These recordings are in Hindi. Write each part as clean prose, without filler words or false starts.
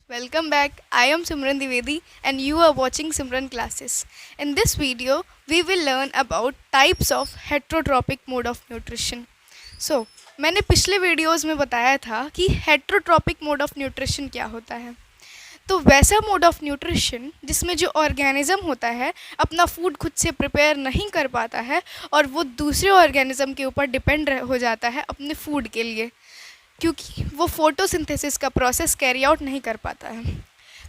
Welcome back. I am Simran Divedi and you are watching Simran Classes. In this video, we will learn about types of heterotrophic mode of nutrition. So, मैंने पिछले वीडियोस में बताया था कि हेट्रोट्रॉपिक मोड ऑफ न्यूट्रिशन क्या होता है। तो वैसा मोड ऑफ न्यूट्रिशन जिसमें जो ऑर्गेनिज्म होता है अपना फूड खुद से प्रिपेयर नहीं कर पाता है और वो दूसरे ऑर्गेनिज्म के ऊपर डिपेंड हो जाता है अपने फूड के लिए, क्योंकि वो फोटोसिंथेसिस का प्रोसेस कैरी आउट नहीं कर पाता है।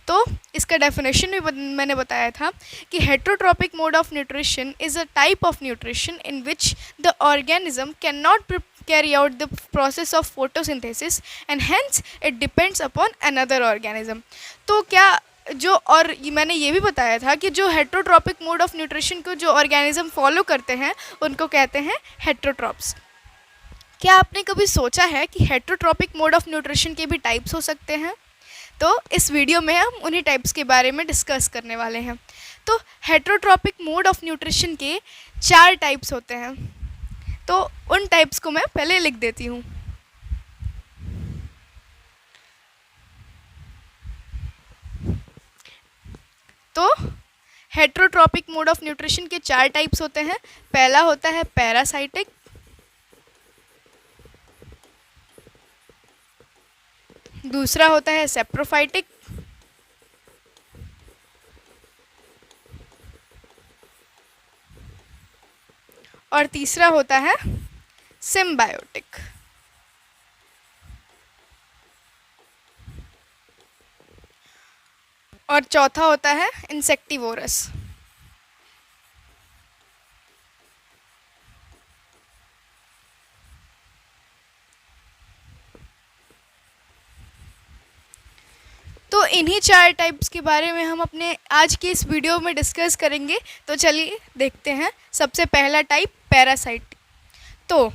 तो इसका डेफिनेशन भी मैंने बताया था कि heterotrophic mode of nutrition is a type of nutrition in which the organism can not carry out the process of photosynthesis and hence it depends upon another organism। तो क्या जो और मैंने ये भी बताया था कि जो हेट्रोट्रॉपिक मोड ऑफ न्यूट्रिशन को जो ऑर्गेनिज्म फॉलो करते हैं उनको कहते हैं हेट्रोट्रॉप्स। क्या आपने कभी सोचा है कि हेट्रोट्रॉपिक मोड ऑफ न्यूट्रिशन के भी टाइप्स हो सकते हैं? तो इस वीडियो में हम उन्हीं टाइप्स के बारे में डिस्कस करने वाले हैं। तो हेट्रोट्रॉपिक मोड ऑफ न्यूट्रिशन के 4 टाइप्स होते हैं। तो उन टाइप्स को मैं पहले लिख देती हूँ। तो हेट्रोट्रॉपिक मोड ऑफ न्यूट्रिशन के 4 टाइप्स होते हैं। पहला होता है पैरासाइटिक, दूसरा होता है सेप्रोफाइटिक, और तीसरा होता है सिम्बायोटिक। और चौथा होता है इंसेक्टिवोरस। तो इन्हीं 4 टाइप्स के बारे में हम अपने आज की इस वीडियो में डिस्कस करेंगे। तो चलिए देखते हैं। सबसे पहला टाइप पैरासाइट। तो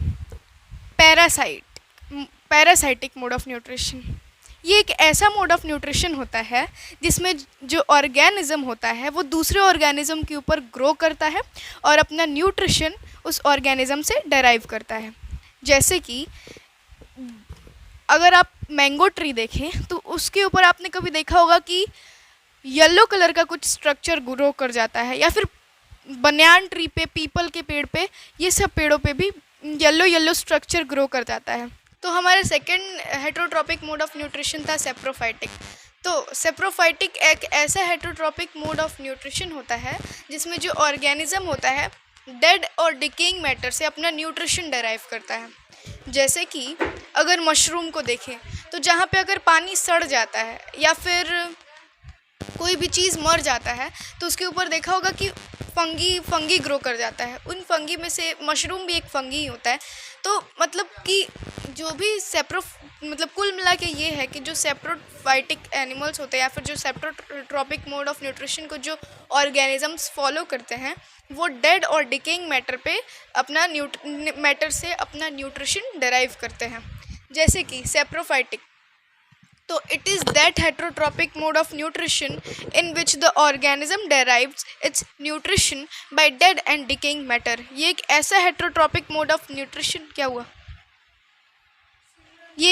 पैरासाइटिक मोड ऑफ न्यूट्रिशन ये एक ऐसा मोड ऑफ न्यूट्रिशन होता है जिसमें जो ऑर्गेनिज्म होता है वो दूसरे ऑर्गेनिज्म के ऊपर ग्रो करता है और अपना न्यूट्रिशन उस ऑर्गेनिज्म से डेराइव करता है। जैसे कि अगर आप मैंगो ट्री देखें तो उसके ऊपर आपने कभी देखा होगा कि येलो कलर का कुछ स्ट्रक्चर ग्रो कर जाता है, या फिर बनियान ट्री पे, पीपल के पेड़ पे, ये सब पेड़ों पे भी येलो स्ट्रक्चर ग्रो कर जाता है। तो हमारे second heterotrophic mode of nutrition था सेप्रोफाइटिक। तो सेप्रोफाइटिक एक ऐसा हेट्रोट्रॉपिक मोड ऑफ न्यूट्रिशन होता है जिसमें जो ऑर्गेनिज्म होता है डेड और डिकेइंग मैटर से अपना न्यूट्रिशन डेराइव करता है। जैसे कि अगर मशरूम को देखें तो जहाँ पे अगर पानी सड़ जाता है या फिर कोई भी चीज़ मर जाता है तो उसके ऊपर देखा होगा कि फंगी ग्रो कर जाता है। उन फंगी में से मशरूम भी एक फंगी ही होता है। तो मतलब कि जो भी कुल मिला के ये है कि जो सेप्रोफाइटिक एनिमल्स होते हैं या फिर जो सेप्रोट्रॉपिक मोड ऑफ न्यूट्रिशन को जो ऑर्गेनिजम्स फॉलो करते हैं वो डेड और डिकेइंग मैटर पे अपना मैटर से अपना न्यूट्रिशन डेराइव करते हैं। जैसे कि सेप्रोफाइटिक, तो it is that heterotropic mode of nutrition in which the organism derives its nutrition by dead and decaying matter। ये एक ऐसा heterotropic mode of nutrition क्या हुआ ये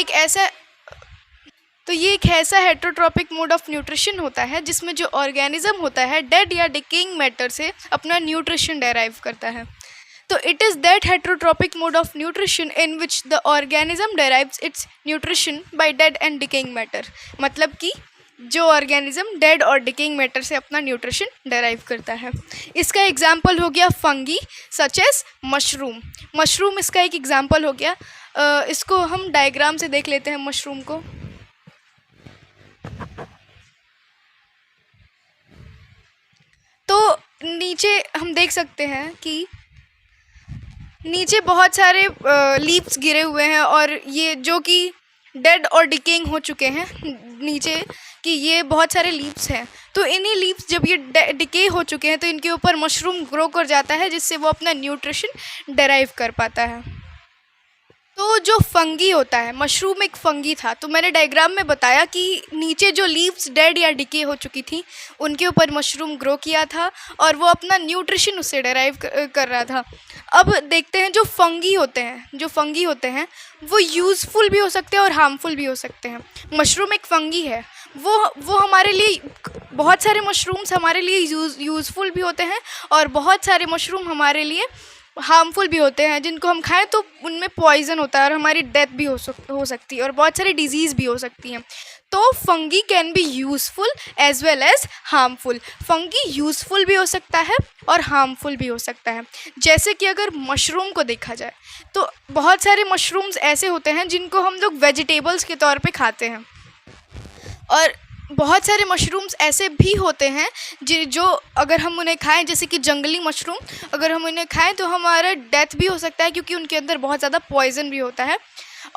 एक ऐसा हेट्रोट्रॉपिक मोड ऑफ न्यूट्रिशन होता है जिसमें जो ऑर्गेनिज्म होता है डेड या डिकेइंग मैटर से अपना न्यूट्रिशन डेराइव करता है। तो it is that heterotrophic mode of nutrition in which the organism derives its nutrition by dead and decaying matter. मतलब कि जो ऑर्गेनिज्म डेड और डिकेइंग मैटर से अपना न्यूट्रिशन डेराइव करता है। इसका एग्जाम्पल हो गया फंगी सच एज मशरूम इसका एक एग्जाम्पल हो गया। इसको हम डायग्राम से देख लेते हैं मशरूम को। तो नीचे हम देख सकते हैं कि नीचे बहुत सारे लीव्स गिरे हुए हैं और ये जो कि डेड और डिकेइंग हो चुके हैं नीचे कि ये बहुत सारे लीव्स हैं। तो इन्हीं लीव्स जब ये डिके हो चुके हैं तो इनके ऊपर मशरूम ग्रो कर जाता है जिससे वो अपना न्यूट्रिशन डेराइव कर पाता है। तो जो फंगी होता है, मशरूम एक फंगी था। तो मैंने डायग्राम में बताया कि नीचे जो लीव्स डेड या डिके हो चुकी थी उनके ऊपर मशरूम ग्रो किया था और वो अपना न्यूट्रिशन उससे डेराइव कर रहा था। अब देखते हैं जो फंगी होते हैं वो यूज़फुल भी हो सकते हैं और हार्मफुल भी हो सकते हैं। मशरूम एक फंगी है, वो हमारे लिए, बहुत सारे मशरूम्स हमारे लिए यूज़फुल भी होते हैं और बहुत सारे मशरूम हमारे लिए हार्मफुल भी होते हैं, जिनको हम खाएं तो उनमें पॉइजन होता है और हमारी डेथ भी हो सकती है और बहुत सारी डिजीज़ भी हो सकती हैं। तो fungi can be useful as well as harmful. Fungi useful भी हो सकता है और हार्मफुल भी हो सकता है। जैसे कि अगर मशरूम को देखा जाए तो बहुत सारे मशरूम्स ऐसे होते हैं जिनको हम लोग वेजिटेबल्स के तौर पे खाते हैं, और बहुत सारे मशरूम्स ऐसे भी होते हैं जो अगर हम उन्हें खाएं, जैसे कि जंगली मशरूम, अगर हम उन्हें खाएं तो हमारा डेथ भी हो सकता है क्योंकि उनके अंदर बहुत ज़्यादा पॉइजन भी होता है,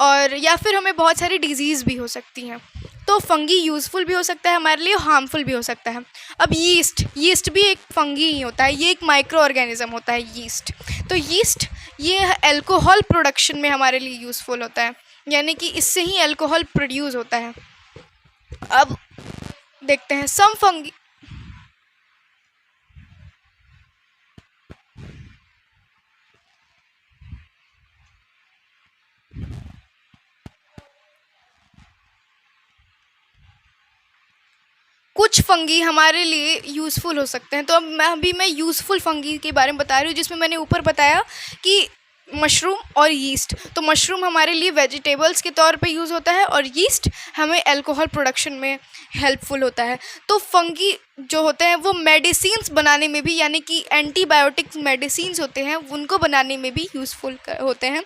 और या फिर हमें बहुत सारी डिजीज़ भी हो सकती हैं। तो फंगी यूज़फुल भी हो सकता है हमारे लिए, हार्मफुल भी हो सकता है। अब यीस्ट भी एक फंगी ही होता है, ये एक माइक्रो ऑर्गेनिज्म होता है यीस्ट। तो यीस्ट ये अल्कोहल प्रोडक्शन में हमारे लिए यूज़फुल होता है, यानी कि इससे ही अल्कोहल प्रोड्यूस होता है। अब देखते हैं सम फंगी। कुछ फंगी हमारे लिए यूज़फुल हो सकते हैं। तो अब मैं यूज़फुल फंगी के बारे में बता रही हूँ, जिसमें मैंने ऊपर बताया कि मशरूम और यीस्ट। तो मशरूम हमारे लिए वेजिटेबल्स के तौर पे यूज़ होता है और यीस्ट हमें अल्कोहल प्रोडक्शन में हेल्पफुल होता है। तो फंगी जो होते हैं वो मेडिसिन्स बनाने में भी, यानी कि एंटीबायोटिक्स मेडिसिन्स होते हैं, उनको बनाने में भी यूज़फुल होते हैं।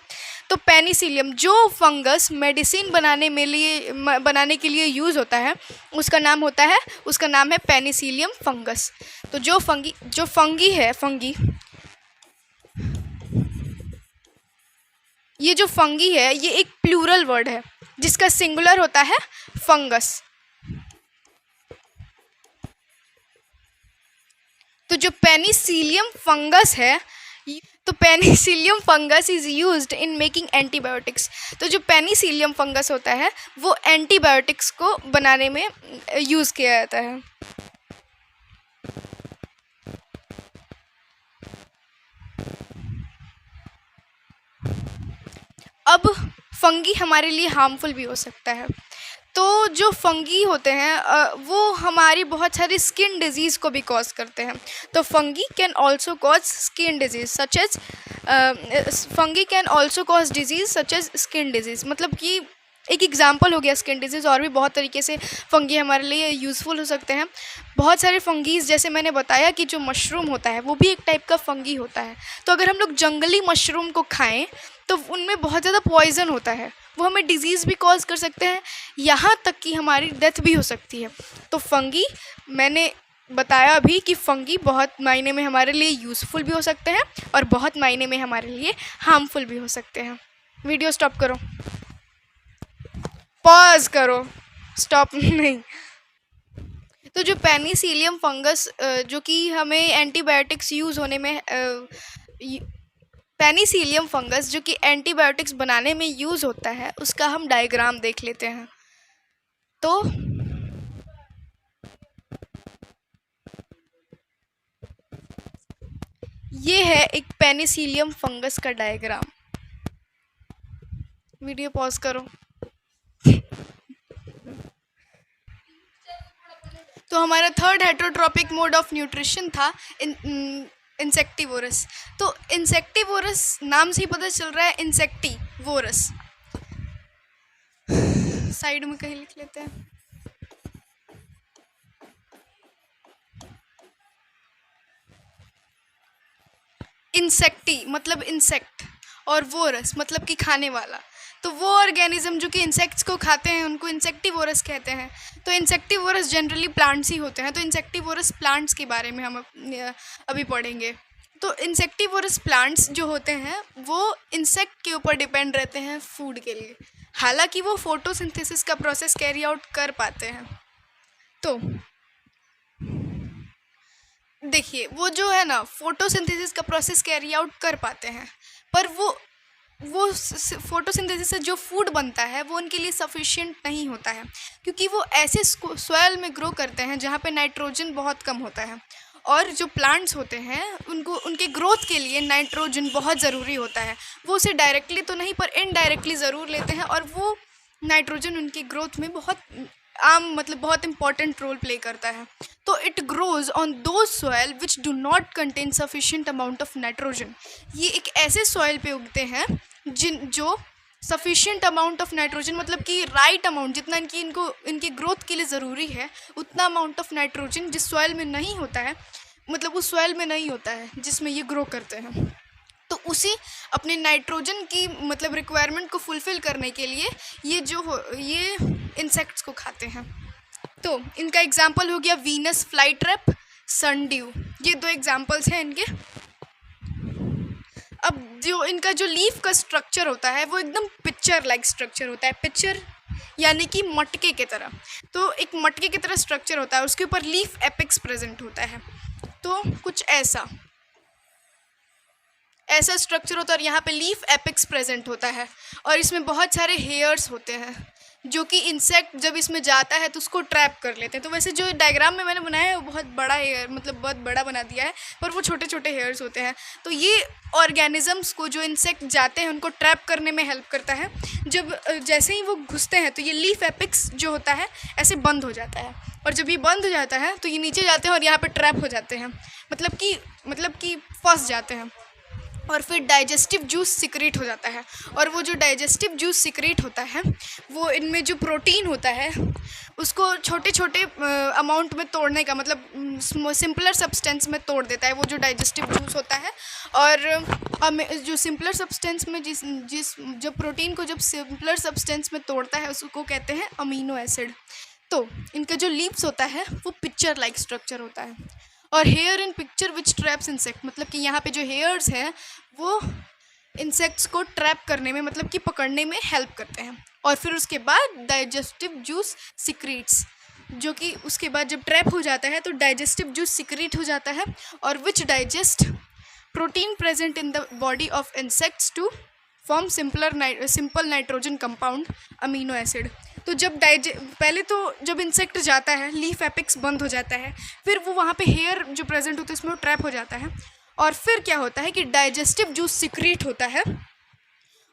तो पेनिसिलियम जो फंगस मेडिसिन बनाने के लिए यूज़ होता है, उसका नाम है पेनिसिलियम फंगस। तो जो फंगी है, ये एक प्लूरल वर्ड है जिसका सिंगुलर होता है फंगस। तो जो पेनिसिलियम फंगस है, तो Penicillium fungus is used in making antibiotics. तो जो पेनिसिलियम फंगस होता है वो एंटीबायोटिक्स को बनाने में यूज़ किया जाता है। अब फंगी हमारे लिए हार्मफुल भी हो सकता है। तो जो फंगी होते हैं वो हमारी बहुत सारी स्किन डिजीज़ को भी कॉज करते हैं। तो fungi can also cause skin disease such as skin disease. मतलब कि एक एग्जांपल हो गया स्किन डिजीज़, और भी बहुत तरीके से फंगी हमारे लिए यूज़फुल हो सकते हैं। बहुत सारे फंगीज़, जैसे मैंने बताया कि जो मशरूम होता है वो भी एक टाइप का फंगी होता है। तो अगर हम लोग जंगली मशरूम को खाएं तो उनमें बहुत ज़्यादा पॉइज़न होता है, वो हमें डिजीज़ भी कॉज कर सकते हैं, यहाँ तक कि हमारी डेथ भी हो सकती है। तो फंगी, मैंने बताया अभी कि फंगी बहुत मायने में हमारे लिए यूज़फुल भी हो सकते हैं और बहुत मायने में हमारे लिए हार्मफुल भी हो सकते हैं। वीडियो स्टॉप करो, पॉज करो, स्टॉप नहीं। तो जो पेनिसिलियम फंगस जो कि हमें एंटीबायोटिक्स यूज़ होने में पेनिसिलियम फंगस जो कि एंटीबायोटिक्स बनाने में यूज़ होता है, उसका हम डायग्राम देख लेते हैं। तो ये है एक पेनिसिलियम फंगस का डायग्राम। वीडियो पॉज करो। तो हमारा third heterotrophic mode of nutrition था इंसेक्टिवोरस। तो इंसेक्टिवोरस नाम से ही पता चल रहा है, इंसेक्टिवोरस। साइड में कहीं लिख लेते हैं। इंसेक्टी मतलब इंसेक्ट, और वोरस मतलब कि खाने वाला। तो वो ऑर्गेनिज्म जो कि इंसेक्ट्स को खाते हैं उनको इंसेक्टिवोरस कहते हैं। तो इंसेक्टिवोरस जनरली प्लांट्स ही होते हैं। तो इंसेक्टिवोरस प्लांट्स के बारे में हम अभी पढ़ेंगे। तो इंसेक्टिवोरस प्लांट्स जो होते हैं वो इंसेक्ट के ऊपर डिपेंड रहते हैं फूड के लिए, हालांकि वो फोटोसिंथेसिस का प्रोसेस कैरी आउट कर पाते हैं। तो देखिए, वो जो है ना, फोटोसिंथेसिस का प्रोसेस कैरी आउट कर पाते हैं, पर वो फोटोसिंथेसिस से जो फूड बनता है वो उनके लिए सफिशिएंट नहीं होता है, क्योंकि वो ऐसे सॉइल में ग्रो करते हैं जहाँ पे नाइट्रोजन बहुत कम होता है। और जो प्लांट्स होते हैं उनके ग्रोथ के लिए नाइट्रोजन बहुत ज़रूरी होता है। वो उसे डायरेक्टली तो नहीं पर इनडायरेक्टली ज़रूर लेते हैं, और वो नाइट्रोजन उनकी ग्रोथ में बहुत आम मतलब बहुत इंपॉर्टेंट रोल प्ले करता है। तो इट ग्रोज ऑन दो soil which do not contain sufficient amount of nitrogen. ये एक ऐसे सॉइल पे उगते हैं जो सफिशिएंट अमाउंट ऑफ नाइट्रोजन मतलब कि राइट अमाउंट, जितना इनकी ग्रोथ के लिए ज़रूरी है उतना अमाउंट ऑफ नाइट्रोजन जिस सॉइल में नहीं होता है, मतलब उस सॉइल में नहीं होता है जिसमें ये ग्रो करते हैं। तो उसी अपने नाइट्रोजन की मतलब रिक्वायरमेंट को फुलफ़िल करने के लिए ये इंसेक्ट्स को खाते हैं। तो इनका एग्जाम्पल हो गया वीनस फ्लाई ट्रैप, सनड्यू, ये दो एग्जाम्पल्स हैं इनके। अब जो इनका जो लीफ का स्ट्रक्चर होता है वो एकदम पिक्चर लाइक स्ट्रक्चर होता है। पिक्चर यानी कि मटके की तरह। तो एक मटके की तरह स्ट्रक्चर होता है, उसके ऊपर लीफ एपेक्स प्रेजेंट होता है। तो कुछ ऐसा स्ट्रक्चर होता है और यहाँ पे लीफ एपेक्स प्रेजेंट होता है और इसमें बहुत सारे हेयर्स होते हैं जो कि इंसेक्ट जब इसमें जाता है तो उसको ट्रैप कर लेते हैं। तो वैसे जो डायग्राम में मैंने बनाया है वो बहुत बड़ा हेयर मतलब बहुत बड़ा बना दिया है, पर वो छोटे छोटे हेयर्स होते हैं। तो ये ऑर्गेनिजम्स को जो इंसेक्ट जाते हैं उनको ट्रैप करने में हेल्प करता है। जब जैसे ही वो घुसते हैं तो ये लीफ एपेक्स जो होता है ऐसे बंद हो जाता है और जब ये बंद हो जाता है तो ये नीचे जाते हैं और यहाँ पर ट्रैप हो जाते हैं, मतलब कि फंस जाते हैं। और फिर डाइजेस्टिव जूस सिक्रेट हो जाता है और वो जो डाइजेस्टिव जूस सिक्रेट होता है वो इनमें जो प्रोटीन होता है उसको छोटे छोटे अमाउंट में तोड़ने का मतलब सिंपलर सब्सटेंस में तोड़ देता है वो जो डाइजेस्टिव जूस होता है। और जो सिंपलर सब्सटेंस में जब प्रोटीन को जब सिंपलर सब्सटेंस में तोड़ता है उसको कहते हैं अमीनो एसिड। तो इनका जो लीव्स होता है वो पिक्चर लाइक स्ट्रक्चर होता है। और here in picture which traps insect, मतलब कि यहाँ पे जो हेयर्स हैं वो इंसेक्ट्स को ट्रैप करने में मतलब कि पकड़ने में हेल्प करते हैं। और फिर उसके बाद डाइजेस्टिव जूस सिक्रीट्स, जो कि उसके बाद जब ट्रैप हो जाता है तो डाइजेस्टिव जूस सिक्रीट हो जाता है और which digest protein present in the body of insects to form simple nitrogen compound amino acid. तो पहले तो जब इंसेक्ट जाता है लीफ एपेक्स बंद हो जाता है, फिर वो वहाँ पे हेयर जो प्रेजेंट होता है उसमें वो ट्रैप हो जाता है और फिर क्या होता है कि डाइजेस्टिव जूस सिक्रीट होता है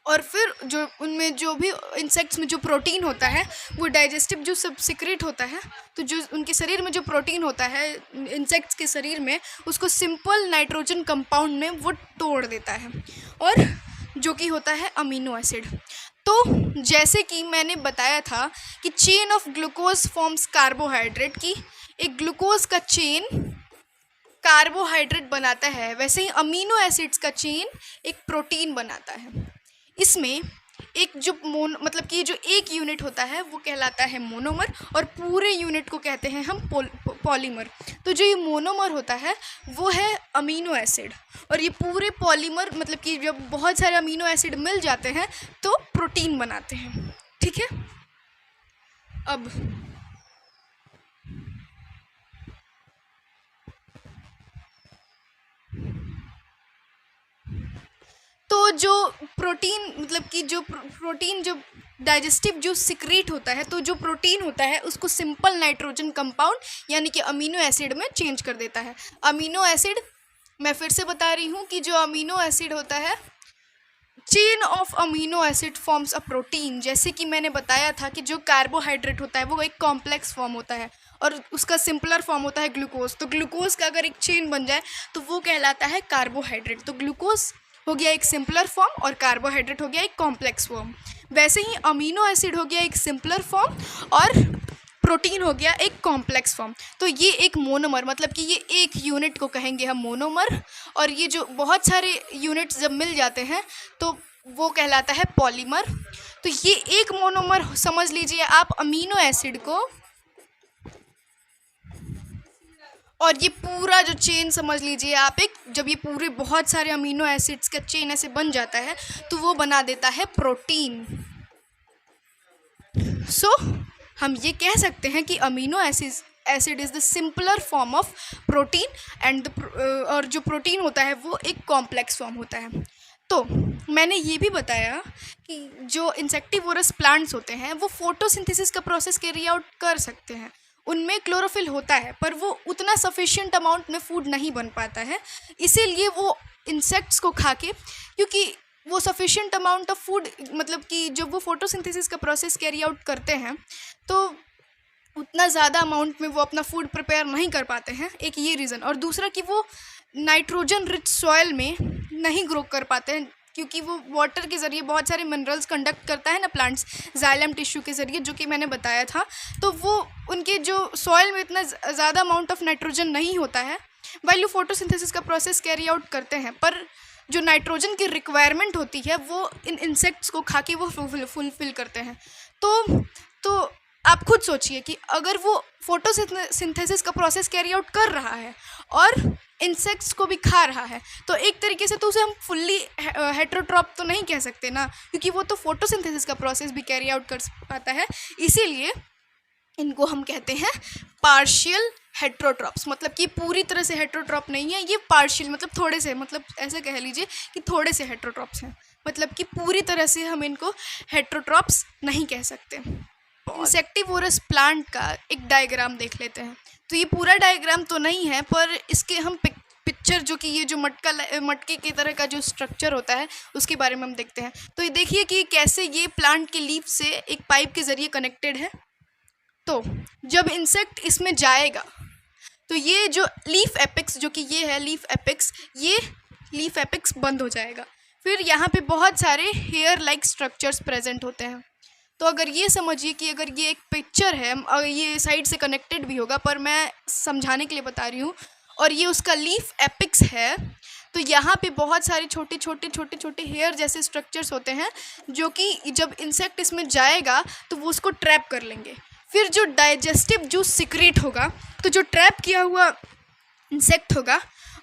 और फिर जो उनमें जो भी इंसेक्ट्स में जो प्रोटीन होता है वो डाइजेस्टिव जूस सब सिक्रीट होता है। तो जो उनके शरीर में जो प्रोटीन होता है इंसेक्ट्स के शरीर में उसको सिंपल नाइट्रोजन कंपाउंड में वो तोड़ देता है और जो कि होता है अमीनो एसिड। तो जैसे कि मैंने बताया था कि chain of glucose forms carbohydrate, की एक ग्लूकोज का चेन कार्बोहाइड्रेट बनाता है, वैसे ही अमीनो एसिड्स का चेन एक प्रोटीन बनाता है। इसमें एक जो मतलब कि जो एक यूनिट होता है वो कहलाता है मोनोमर और पूरे यूनिट को कहते हैं हम पॉलीमर। तो जो ये मोनोमर होता है वो है अमीनो एसिड और ये पूरे पॉलीमर मतलब कि जब बहुत सारे अमीनो एसिड मिल जाते हैं तो प्रोटीन बनाते हैं। ठीक है, अब तो जो प्रोटीन मतलब कि जो प्रोटीन जो डाइजेस्टिव जो सिक्रीट होता है तो जो प्रोटीन होता है उसको सिंपल नाइट्रोजन कंपाउंड यानी कि अमीनो एसिड में चेंज कर देता है। अमीनो एसिड, मैं फिर से बता रही हूँ कि जो अमीनो एसिड होता है chain of amino acid forms a protein. जैसे कि मैंने बताया था कि जो कार्बोहाइड्रेट होता है वो एक कॉम्प्लेक्स फॉर्म होता है और उसका सिंपलर फॉर्म होता है ग्लूकोज। तो ग्लूकोज का अगर एक चेन बन जाए तो वो कहलाता है कार्बोहाइड्रेट। तो ग्लूकोज हो गया एक सिंपलर फॉर्म और कार्बोहाइड्रेट हो गया एक कॉम्प्लेक्स फॉर्म। वैसे ही अमीनो एसिड हो गया एक सिंपलर फॉर्म और प्रोटीन हो गया एक कॉम्प्लेक्स फॉर्म। तो ये एक मोनोमर मतलब कि ये एक यूनिट को कहेंगे हम मोनोमर और ये जो बहुत सारे यूनिट्स जब मिल जाते हैं तो वो कहलाता है पॉलीमर। तो ये एक मोनोमर समझ लीजिए आप अमीनो एसिड को, और ये पूरा जो चेन समझ लीजिए आप एक, जब ये पूरे बहुत सारे अमीनो एसिड्स का चेन ऐसे बन जाता है तो वो बना देता है प्रोटीन। सो हम ये कह सकते हैं कि amino acid is the simpler form of protein and और जो प्रोटीन होता है वो एक कॉम्प्लेक्स फॉर्म होता है। तो मैंने ये भी बताया कि जो इंसेक्टिवोरस प्लांट्स होते हैं वो फोटोसिंथेसिस का प्रोसेस कैरी आउट कर सकते हैं। उनमें क्लोरोफिल होता है पर वो उतना सफिशिएंट अमाउंट में फूड नहीं बन पाता है, इसीलिए वो इंसेक्ट्स को खा के, क्योंकि वो सफिशिएंट अमाउंट ऑफ फूड मतलब कि जब वो फोटोसिंथेसिस का प्रोसेस कैरी आउट करते हैं तो उतना ज़्यादा अमाउंट में वो अपना फूड प्रिपेयर नहीं कर पाते हैं, एक ये रीज़न। और दूसरा कि वो नाइट्रोजन रिच सॉइल में नहीं ग्रो कर पाते हैं, क्योंकि वो वाटर के ज़रिए बहुत सारे मिनरल्स कंडक्ट करता है ना प्लांट्स, जाइलम टिश्यू के ज़रिए, जो कि मैंने बताया था। तो वो उनके जो सॉइल में इतना ज़्यादा अमाउंट ऑफ नाइट्रोजन नहीं होता है वाइल वो फोटोसिंथेसिस का प्रोसेस कैरी आउट करते हैं, पर जो नाइट्रोजन की रिक्वायरमेंट होती है वो इन इंसेक्ट्स को खा के वो फुलफिल करते हैं। तो आप खुद सोचिए कि अगर वो फोटोसिंथेसिस का प्रोसेस कैरी आउट कर रहा है और इंसेक्ट्स को भी खा रहा है, तो एक तरीके से तो उसे हम फुल्ली हेट्रोट्रॉप तो नहीं कह सकते ना, क्योंकि वो तो फोटोसिंथेसिस का प्रोसेस भी कैरी आउट कर पाता है। इसीलिए इनको हम कहते हैं पार्शियल हेट्रोट्रॉप्स, मतलब कि पूरी तरह से हेट्रोट्रॉप नहीं है, ये पार्शियल मतलब थोड़े से, मतलब ऐसे कह लीजिए कि थोड़े से हेट्रोट्रॉप्स हैं, मतलब कि पूरी तरह से हम इनको हेट्रोट्रॉप्स नहीं कह सकते। इंसेक्टिवोरस प्लांट का एक डायग्राम देख लेते हैं। तो ये पूरा डायग्राम तो नहीं है, पर इसके हम पिक्चर जो कि ये जो मटके की तरह का जो स्ट्रक्चर होता है उसके बारे में हम देखते हैं। तो ये देखिए कि कैसे ये प्लांट के लीफ से एक पाइप के ज़रिए कनेक्टेड है। तो जब इंसेक्ट इसमें जाएगा तो ये जो लीफ एपेक्स, जो कि ये है लीफ एपेक्स, ये लीफ एपेक्स बंद हो जाएगा। फिर यहाँ पे बहुत सारे हेयर लाइक स्ट्रक्चर्स प्रेजेंट होते हैं। तो अगर ये समझिए कि अगर ये एक पिक्चर है, ये साइड से कनेक्टेड भी होगा, पर मैं समझाने के लिए बता रही हूँ, और ये उसका लीफ एपिक्स है, तो यहाँ पे बहुत सारे छोटे छोटे हेयर जैसे स्ट्रक्चर्स होते हैं, जो कि जब इंसेक्ट इसमें जाएगा तो वो उसको ट्रैप कर लेंगे। फिर जो डाइजेस्टिव जूस सिक्रेट होगा, तो जो ट्रैप किया हुआ इंसेक्ट होगा,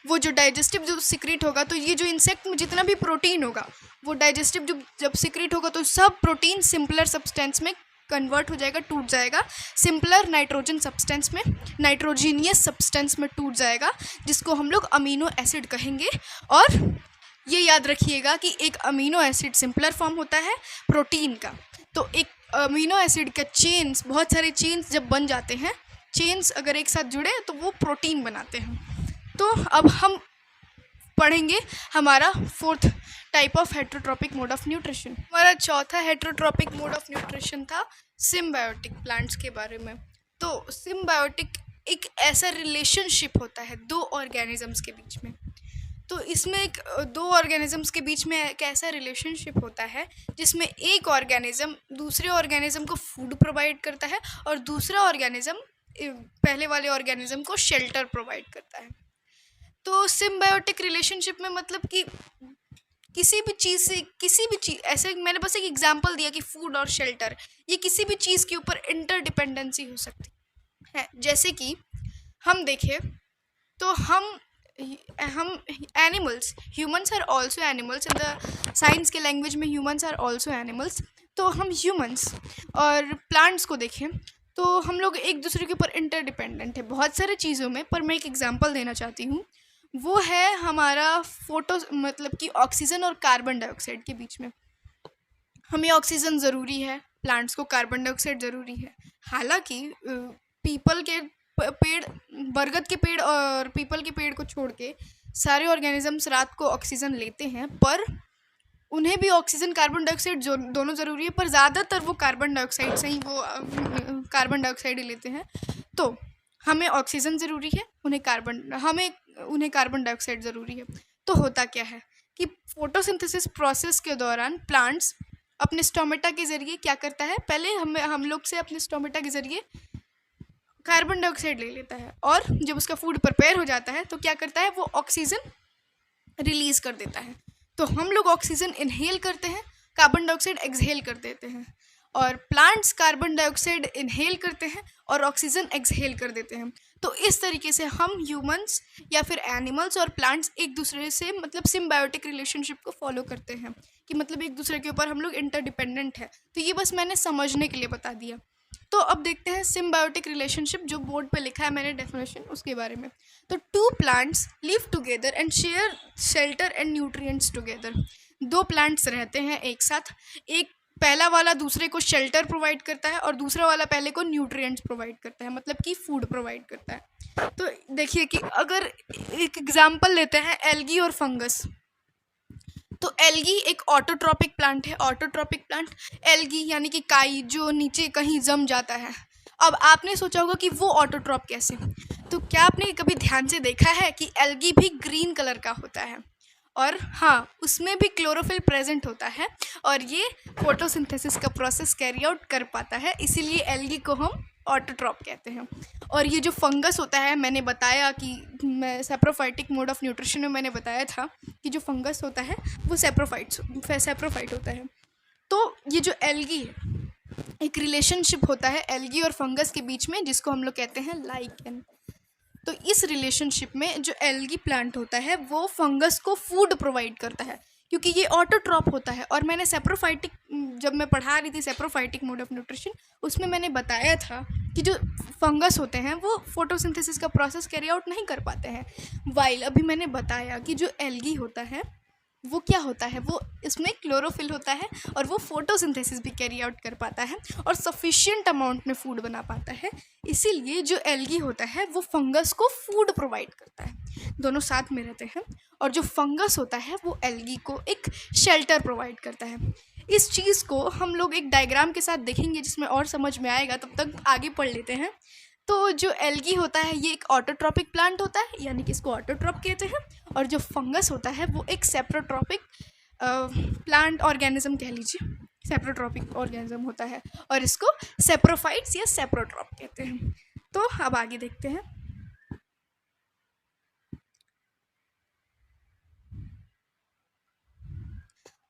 वो जो डाइजेस्टिव जूस सिक्रेट होगा, तो ये जो इंसेक्ट में जितना भी प्रोटीन होगा वो डाइजेस्टिव जब सिक्रेट होगा तो सब प्रोटीन सिंपलर सब्सटेंस में कन्वर्ट हो जाएगा, टूट जाएगा, सिंपलर नाइट्रोजन सब्सटेंस में, नाइट्रोजीनियस सब्सटेंस में टूट जाएगा, जिसको हम लोग अमीनो एसिड कहेंगे। और ये याद रखिएगा कि एक अमीनो एसिड सिंपलर फॉर्म होता है प्रोटीन का। तो एक अमीनो एसिड का चेन्स, बहुत सारे चेन्स जब बन जाते हैं, चेन्स अगर एक साथ जुड़े तो वो प्रोटीन बनाते हैं। तो अब हम पढ़ेंगे हमारा fourth type of heterotrophic mode of nutrition. हमारा चौथा हेट्रोट्रॉपिक मोड ऑफ न्यूट्रिशन था सिम्बायोटिक प्लांट्स के बारे में। तो सिम्बायोटिक एक ऐसा रिलेशनशिप होता है दो ऑर्गेनिजम्स के बीच में। तो इसमें एक दो ऑर्गेनिजम्स के बीच में एक ऐसा रिलेशनशिप होता है जिसमें एक ऑर्गेनिज्म दूसरे ऑर्गेनिज्म को फूड प्रोवाइड करता है और दूसरा ऑर्गेनिज्म पहले वाले ऑर्गेनिज्म को शेल्टर प्रोवाइड करता है। तो सिम्बायोटिक रिलेशनशिप में मतलब कि किसी भी चीज़, ऐसे मैंने बस एक एग्जांपल दिया कि फूड और शेल्टर, ये किसी भी चीज़ के ऊपर इंटरडिपेंडेंसी हो सकती है। जैसे कि हम देखें तो हम animals, humans are also animals, in the science के लैंग्वेज में ह्यूमंस आर ऑल्सो एनिमल्स। तो हम ह्यूमंस और प्लांट्स को देखें तो हम लोग एक दूसरे के ऊपर इंटरडिपेंडेंट है बहुत सारे चीज़ों में। पर मैं एक एग्जांपल देना चाहती हूँ, वो है हमारा मतलब कि ऑक्सीजन और कार्बन डाइऑक्साइड के बीच में। हमें ऑक्सीजन ज़रूरी है, प्लांट्स को कार्बन डाइऑक्साइड ज़रूरी है। हालांकि पीपल के पेड़, बरगद के पेड़ और पीपल के पेड़ को छोड़ के सारे ऑर्गेनिजम्स रात को ऑक्सीजन लेते हैं, पर उन्हें भी ऑक्सीजन कार्बन डाइऑक्साइड दोनों ज़रूरी है, पर ज़्यादातर वो कार्बन डाइऑक्साइड से ही कार्बन डाइऑक्साइड ही लेते हैं। तो हमें ऑक्सीजन ज़रूरी है, उन्हें कार्बन डाइऑक्साइड ज़रूरी है। तो होता क्या है कि फोटोसिंथेसिस प्रोसेस के दौरान प्लांट्स अपने स्टोमेटा के ज़रिए क्या करता है, पहले हम लोग से अपने स्टोमेटा के ज़रिए कार्बन डाइऑक्साइड ले लेता है, और जब उसका फूड प्रिपेयर हो जाता है तो क्या करता है, वो ऑक्सीजन रिलीज़ कर देता है। तो हम लोग ऑक्सीजन इनहेल करते हैं, कार्बन डाइऑक्साइड एक्सहेल कर देते हैं, और प्लांट्स कार्बन डाइऑक्साइड इनहेल करते हैं और ऑक्सीजन एक्सहेल कर देते हैं। तो इस तरीके से हम ह्यूमंस या फिर एनिमल्स और प्लांट्स एक दूसरे से मतलब सिम्बायोटिक रिलेशनशिप को फॉलो करते हैं, कि मतलब एक दूसरे के ऊपर हम लोग इंटरडिपेंडेंट है। तो ये बस मैंने समझने के लिए बता दिया। तो अब देखते हैं सिम्बायोटिक रिलेशनशिप, जो बोर्ड पे लिखा है मैंने डेफिनेशन, उसके बारे में। तो two plants live together and share shelter and nutrients together. दो प्लांट्स रहते हैं एक साथ, एक पहला वाला दूसरे को शेल्टर प्रोवाइड करता है और दूसरा वाला पहले को न्यूट्रिएंट्स प्रोवाइड करता है, मतलब कि फूड प्रोवाइड करता है। तो देखिए कि अगर एक एग्जाम्पल लेते हैं एल्गी और फंगस। तो एल्गी एक ऑटोट्रॉपिक प्लांट है। ऑटोट्रॉपिक प्लांट एल्गी यानी कि काई, जो नीचे कहीं जम जाता है। अब आपने सोचा होगा कि वो ऑटोट्रॉप कैसे, तो क्या आपने कभी ध्यान से देखा है कि एल्गी भी ग्रीन कलर का होता है, और हाँ, उसमें भी क्लोरोफिल प्रेजेंट होता है, और ये फोटोसिंथेसिस का प्रोसेस कैरी आउट कर पाता है, इसीलिए एल्गी को हम ऑटोट्रॉप कहते हैं। और ये जो फंगस होता है, मैंने बताया कि मैं सेप्रोफाइटिक मोड ऑफ न्यूट्रिशन में मैंने बताया था कि जो फंगस होता है वो सेप्रोफाइट होता है। तो ये जो एल्गी है, एक रिलेशनशिप होता है एल्गी और फंगस के बीच में, जिसको हम लोग कहते हैं लाइकेन। तो इस रिलेशनशिप में जो एल्गी प्लांट होता है वो फंगस को फूड प्रोवाइड करता है, क्योंकि ये ऑटोट्रॉप होता है। और मैंने सेप्रोफाइटिक, जब मैं पढ़ा रही थी सेप्रोफाइटिक मोड ऑफ न्यूट्रिशन, उसमें मैंने बताया था कि जो फंगस होते हैं वो फोटोसिंथेसिस का प्रोसेस कैरी आउट नहीं कर पाते हैं, वाइल अभी मैंने बताया कि जो एल्गी होता है वो क्या होता है, वो इसमें क्लोरोफिल होता है और वो फोटोसिंथेसिस भी कैरी आउट कर पाता है और सफिशिएंट अमाउंट में फूड बना पाता है। इसीलिए जो एल्गी होता है वो फंगस को फूड प्रोवाइड करता है, दोनों साथ में रहते हैं। और जो फंगस होता है वो एल्गी को एक शेल्टर प्रोवाइड करता है। इस चीज़ को हम लोग एक डायग्राम के साथ देखेंगे जिसमें और समझ में आएगा, तब तक आगे पढ़ लेते हैं। तो जो एल्गी होता है ये एक ऑटोट्रॉपिक प्लांट होता है, यानी कि इसको ऑटोट्रॉप कहते हैं, और जो फंगस होता है वो एक सेप्रोट्रॉपिक प्लांट ऑर्गेनिज्म कह लीजिए, सेप्रोट्रॉपिक ऑर्गेनिज्म होता है, और इसको सेप्रोफाइट्स या सेप्रोट्रॉप कहते हैं। तो अब आगे देखते हैं।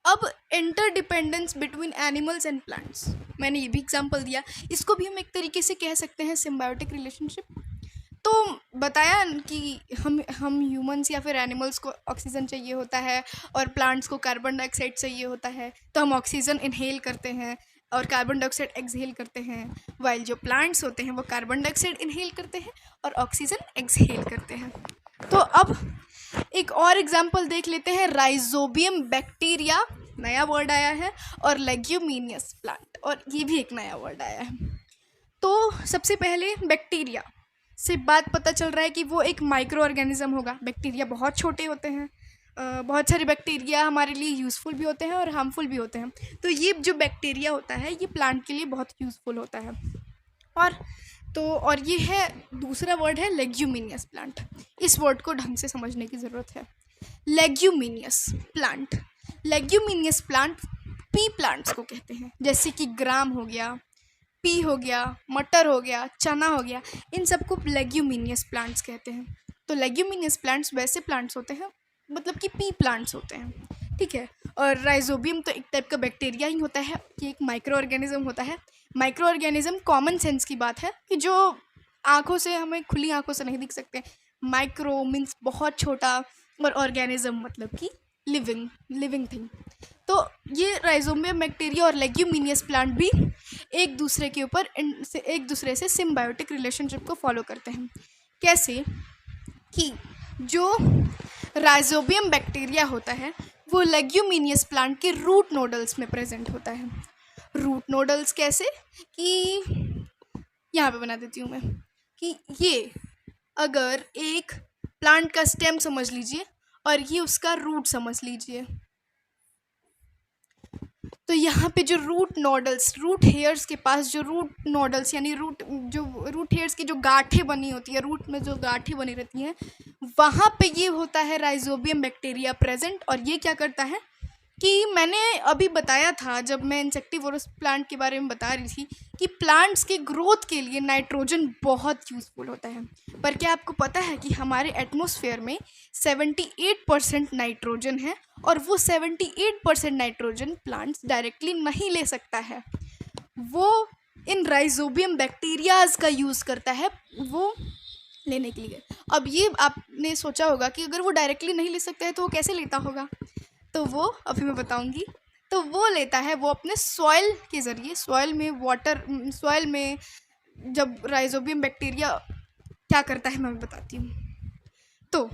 अब interdependence between animals and plants, मैंने ये भी एग्जांपल दिया, इसको भी हम एक तरीके से कह सकते हैं सिम्बायोटिक रिलेशनशिप। तो बताया कि हम ह्यूमंस या फिर एनिमल्स को ऑक्सीजन चाहिए होता है और प्लांट्स को कार्बन डाइऑक्साइड चाहिए होता है, तो हम ऑक्सीजन इनहेल करते हैं और कार्बन डाइऑक्साइड एक्सहेल करते हैं, वाइल जो प्लांट्स होते हैं वो कार्बन डाइऑक्साइड इनहेल करते हैं और ऑक्सीजन एक्सहेल करते हैं। तो अब एक और एग्जाम्पल देख लेते हैं, राइजोबियम बैक्टीरिया, नया वर्ड आया है, और लेग्यूमिनियस प्लांट, और ये भी एक नया वर्ड आया है। तो सबसे पहले बैक्टीरिया से बात पता चल रहा है कि वो एक माइक्रो ऑर्गेनिज्म होगा। बैक्टीरिया बहुत छोटे होते हैं, बहुत सारे बैक्टीरिया हमारे लिए यूज़फुल भी होते हैं और हार्मफुल भी होते हैं। तो ये जो बैक्टीरिया होता है ये प्लांट के लिए बहुत यूज़फुल होता है। और ये है, दूसरा वर्ड है लेग्यूमिनियस प्लांट। इस वर्ड को ढंग से समझने की ज़रूरत है। Leguminous plant, leguminous plant P plants को कहते हैं, जैसे कि ग्राम हो गया, पी हो गया, मटर हो गया, चना हो गया, इन सबको लेग्यूमिनियस प्लांट्स कहते हैं। तो लेग्यूमिनियस प्लांट्स वैसे प्लांट्स होते हैं, मतलब कि पी प्लांट्स होते हैं, ठीक है। और राइजोबियम तो एक टाइप का बैक्टीरिया ही होता है, ये एक माइक्रो ऑर्गेनिज्म होता है। माइक्रो ऑर्गेनिज्म कॉमन सेंस की बात है कि जो आँखों से, हमें खुली आँखों से नहीं दिख सकते। माइक्रो मीन्स बहुत छोटा, और ऑर्गेनिज्म मतलब कि लिविंग थिंग। तो ये राइजोबियम बैक्टीरिया और लेग्यूमिनियस प्लांट भी एक दूसरे से सिम्बायोटिक रिलेशनशिप को फॉलो करते हैं। कैसे कि जो राइजोबियम बैक्टीरिया होता है वो लेग्यूमिनियस प्लांट के रूट नोडल्स में प्रेजेंट होता है। रूट नोडल्स कैसे, कि यहाँ पे बना देती हूँ मैं, कि ये अगर एक प्लांट का स्टेम समझ लीजिए और ये उसका रूट समझ लीजिए, तो यहाँ पे जो रूट नोडल्स, रूट हेयर्स के पास जो रूट नोडल्स यानी रूट हेयर्स की जो गांठें बनी होती है, रूट में जो गांठें बनी रहती हैं, वहाँ पे ये होता है राइजोबियम बैक्टीरिया प्रेजेंट। और ये क्या करता है कि मैंने अभी बताया था जब मैं इंसेक्टिवोरस प्लांट के बारे में बता रही थी कि प्लांट्स के ग्रोथ के लिए नाइट्रोजन बहुत यूज़फुल होता है। पर क्या आपको पता है कि हमारे एटमॉस्फेयर में 78% नाइट्रोजन है, और वो 78% नाइट्रोजन प्लांट्स डायरेक्टली नहीं ले सकता है, वो इन राइजोबियम बैक्टीरियाज का यूज़ करता है वो लेने के लिए। अब ये आपने सोचा होगा कि अगर वो डायरेक्टली नहीं ले सकता है तो वो कैसे लेता होगा, तो वो अभी मैं बताऊंगी। तो वो लेता है, वो अपने सॉइल के ज़रिए, सॉइल में जब राइजोबियम बैक्टीरिया क्या करता है मैं बताती हूँ। तो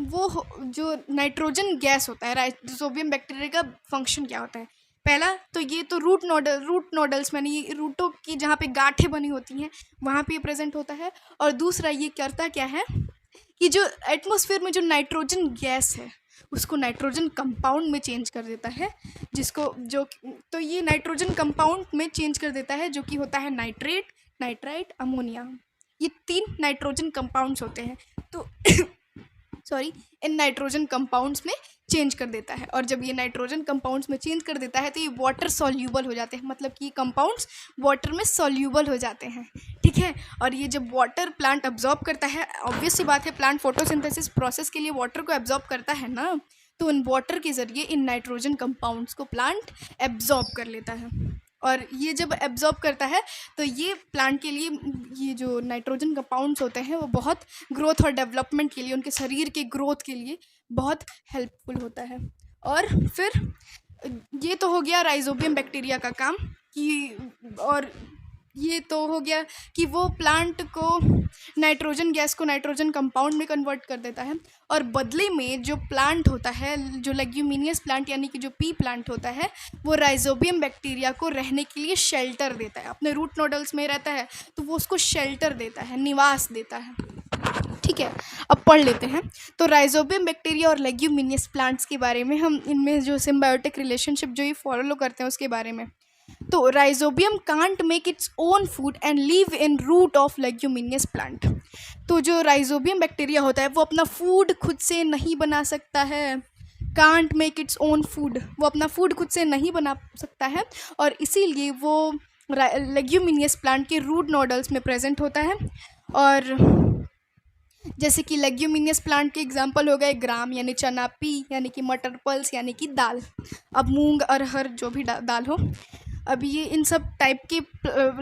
वो जो नाइट्रोजन गैस होता है, राइजोबियम बैक्टीरिया का फंक्शन क्या होता है, पहला तो ये तो रूट नोडल्स मैंने ये रूटों की जहाँ पे गांठें बनी होती हैं वहाँ पे प्रेजेंट होता है। और दूसरा ये करता क्या है कि जो एटमॉस्फेयर में जो नाइट्रोजन गैस है उसको नाइट्रोजन कंपाउंड में चेंज कर देता है, तो ये नाइट्रोजन कंपाउंड में चेंज कर देता है, जो कि होता है नाइट्रेट, नाइट्राइट, अमोनिया, ये 3 नाइट्रोजन कंपाउंड्स होते हैं। तो सॉरी, इन नाइट्रोजन कंपाउंड्स में चेंज कर देता है, और जब ये नाइट्रोजन कंपाउंड्स में चेंज कर देता है तो ये वाटर सॉल्यूबल हो जाते हैं, मतलब कि ये कंपाउंड्स वाटर में सॉल्यूबल हो जाते हैं, ठीक है। और ये जब वाटर प्लांट अब्जॉर्ब करता है, ऑब्वियस सी बात है, प्लांट फोटोसिंथेसिस प्रोसेस के लिए वाटर को एब्जॉर्ब करता है ना, तो इन वाटर के ज़रिए इन नाइट्रोजन कंपाउंड्स को प्लांट एब्जॉर्ब कर लेता है। और ये जब एब्जॉर्ब करता है तो ये प्लांट के लिए, ये जो नाइट्रोजन कंपाउंड्स होते हैं वो बहुत ग्रोथ और डेवलपमेंट के लिए, उनके शरीर के ग्रोथ के लिए बहुत हेल्पफुल होता है। और फिर ये तो हो गया राइजोबियम बैक्टीरिया का काम कि, और ये तो हो गया कि वो प्लांट को नाइट्रोजन गैस को नाइट्रोजन कंपाउंड में कन्वर्ट कर देता है, और बदले में जो प्लांट होता है, जो लेग्यूमिनियस प्लांट यानी कि जो पी प्लांट होता है, वो राइजोबियम बैक्टीरिया को रहने के लिए शेल्टर देता है। अपने रूट नोडल्स में रहता है तो वो उसको शेल्टर देता है, निवास देता है, ठीक है। अब पढ़ लेते हैं। तो राइजोबियम बैक्टीरिया और लेग्यूमिनियस प्लांट्स के बारे में, हम इनमें जो सिम्बायोटिक रिलेशनशिप जो ये फॉलो करते हैं उसके बारे में। तो Rhizobium can't make its own food and live in root of leguminous plant. तो जो राइजोबियम बैक्टीरिया होता है वो अपना फूड खुद से नहीं बना सकता है, can't make its own food, वो अपना फूड खुद से नहीं बना सकता है, और इसीलिए वो लेग्यूमिनियस प्लांट के रूट नोडल्स में प्रेजेंट होता है। और जैसे कि लेग्यूमिनियस प्लांट के एग्जांपल हो गए ग्राम यानी चना, पी यानी कि मटर, पल्स यानी कि दाल, अब मूंग, अरहर, जो भी दाल हो। अब ये इन सब टाइप के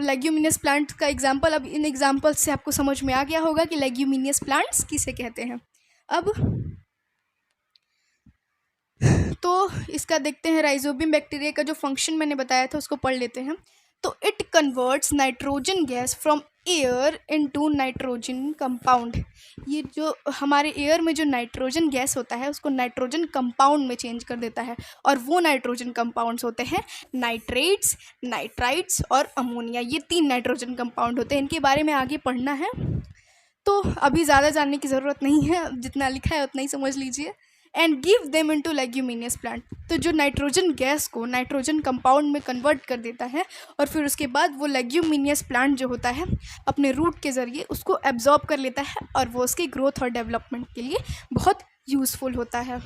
लेग्यूमिनियस प्लांट्स का एग्जांपल, अब इन एग्जांपल से आपको समझ में आ गया होगा कि लेग्यूमिनियस प्लांट्स किसे कहते हैं। अब तो इसका देखते हैं, राइजोबियम बैक्टीरिया का जो फंक्शन मैंने बताया था उसको पढ़ लेते हैं। तो it converts nitrogen gas from air into nitrogen compound. ये जो हमारे एयर में जो नाइट्रोजन गैस होता है उसको नाइट्रोजन कंपाउंड में चेंज कर देता है, और वो नाइट्रोजन कंपाउंड्स होते हैं नाइट्रेट्स, नाइट्राइट्स और अमोनिया। ये 3 नाइट्रोजन कंपाउंड होते हैं, इनके बारे में आगे पढ़ना है, तो अभी ज़्यादा जानने की ज़रूरत नहीं है, जितना लिखा है उतना ही समझ लीजिए। And give them into leguminous plant. तो जो नाइट्रोजन गैस को नाइट्रोजन कंपाउंड में कन्वर्ट कर देता है, और फिर उसके बाद वो लेग्यूमिनियस प्लांट जो होता है अपने रूट के ज़रिए उसको एब्जॉर्ब कर लेता है, और वो उसके ग्रोथ और डेवलपमेंट के लिए बहुत यूज़फुल होता है।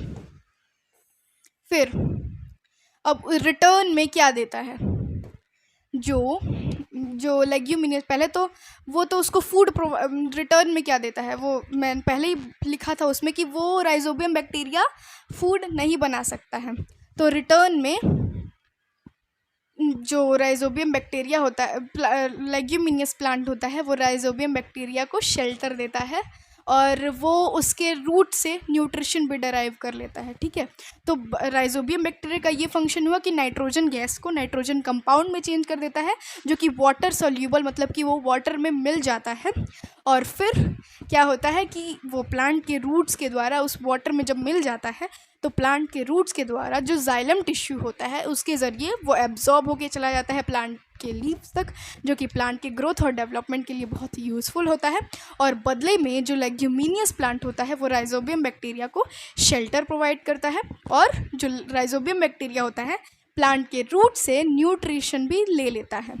फिर अब रिटर्न में क्या देता है, जो लेग्यूमिनियस, पहले तो वो तो उसको फूड रिटर्न में क्या देता है, वो मैं पहले ही लिखा था उसमें कि वो राइजोबियम बैक्टीरिया फूड नहीं बना सकता है। तो रिटर्न में जो राइजोबियम बैक्टीरिया होता है, लेग्यूमिनियस प्लांट होता है, वो राइजोबियम बैक्टीरिया को शेल्टर देता है, और वो उसके रूट से न्यूट्रिशन भी डराइव कर लेता है, ठीक है। तो राइजोबियम बैक्टीरिया का ये फंक्शन हुआ कि नाइट्रोजन गैस को नाइट्रोजन कंपाउंड में चेंज कर देता है, जो कि वाटर सॉल्यूबल, मतलब कि वो वाटर में मिल जाता है, और फिर क्या होता है कि वो प्लांट के रूट्स के द्वारा उस वाटर में जब मिल जाता है तो प्लांट के रूट्स के द्वारा जो जाइलम टिश्यू होता है उसके ज़रिए वो एब्जॉर्ब होके चला जाता है प्लांट के लीव्स तक, जो कि प्लांट के ग्रोथ और डेवलपमेंट के लिए बहुत यूज़फुल होता है। और बदले में जो लेग्यूमिनियस प्लांट होता है वो राइजोबियम बैक्टीरिया को शेल्टर प्रोवाइड करता है, और जो राइजोबियम बैक्टीरिया होता है प्लांट के रूट से न्यूट्रिशन भी ले लेता है।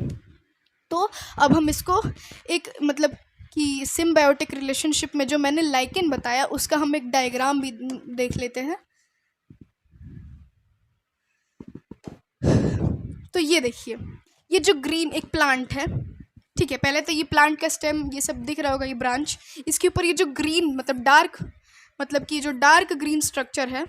तो अब हम इसको एक, मतलब कि सिम्बायोटिक रिलेशनशिप में जो मैंने लाइकेन बताया उसका हम एक डायग्राम भी देख लेते हैं। तो ये देखिए, ये जो ग्रीन एक प्लांट है, ठीक है, पहले तो ये प्लांट का स्टेम ये सब दिख रहा होगा, ये ब्रांच, इसके ऊपर ये जो ग्रीन मतलब डार्क, मतलब कि जो डार्क ग्रीन स्ट्रक्चर है